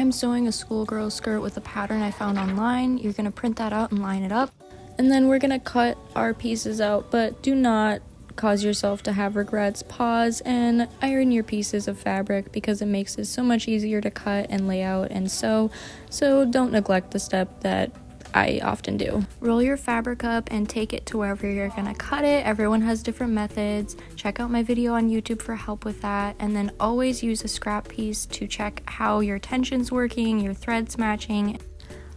I'm sewing a schoolgirl skirt with a pattern I found online. You're gonna print that out and line it up. And then we're gonna cut our pieces out, but do not cause yourself to have regrets. Pause and iron your pieces of fabric because it makes it so much easier to cut and lay out and sew. So don't neglect the step that I often do. Roll your fabric up and take it to wherever you're gonna cut it. Everyone has different methods. Check out my video on YouTube for help with that. And then always use a scrap piece to check how your tension's working, your threads matching.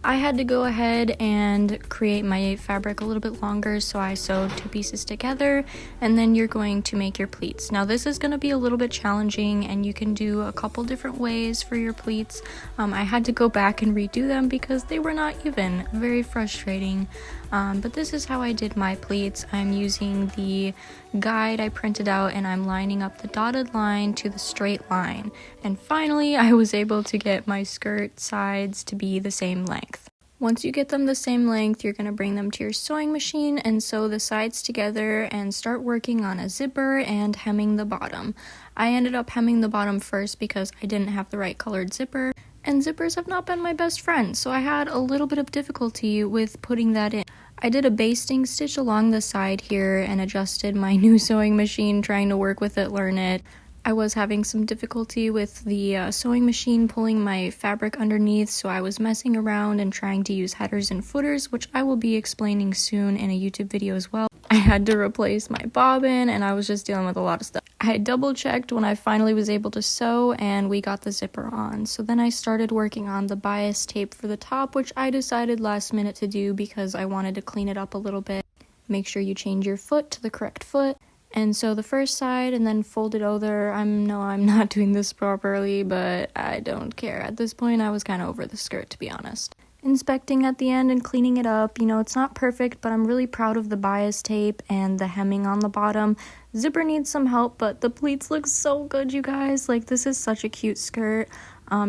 I had to go ahead and create my fabric a little bit longer, so I sewed 2 pieces together, and then you're going to make your pleats. Now this is going to be a little bit challenging, and you can do a couple different ways for your pleats. I had to go back and redo them because they were not even. Very frustrating, but this is how I did my pleats. I'm using the guide I printed out, and I'm lining up the dotted line to the straight line. And finally, I was able to get my skirt sides to be the same length. Once you get them the same length, you're going to bring them to your sewing machine and sew the sides together and start working on a zipper and hemming the bottom. I ended up hemming the bottom first because I didn't have the right colored zipper, and zippers have not been my best friend, so I had a little bit of difficulty with putting that in. I did a basting stitch along the side here and adjusted my new sewing machine, trying to work with it, learn it. I was having some difficulty with the sewing machine pulling my fabric underneath, so I was messing around and trying to use headers and footers, which I will be explaining soon in a YouTube video as well. I had to replace my bobbin, and I was just dealing with a lot of stuff. I had double checked when I finally was able to sew, and we got the zipper on. So then I started working on the bias tape for the top, which I decided last minute to do because I wanted to clean it up a little bit. Make sure you change your foot to the correct foot. And sew the first side and then fold it over. I'm not doing this properly, but I don't care. At this point, I was kind of over the skirt, to be honest. Inspecting at the end and cleaning it up. You know, it's not perfect, but I'm really proud of the bias tape and the hemming on the bottom. Zipper needs some help, but the pleats look so good, you guys. Like, this is such a cute skirt.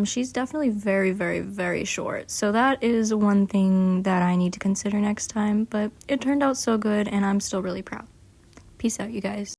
She's definitely very, very, very short. So that is one thing that I need to consider next time, but it turned out so good and I'm still really proud. Peace out, you guys.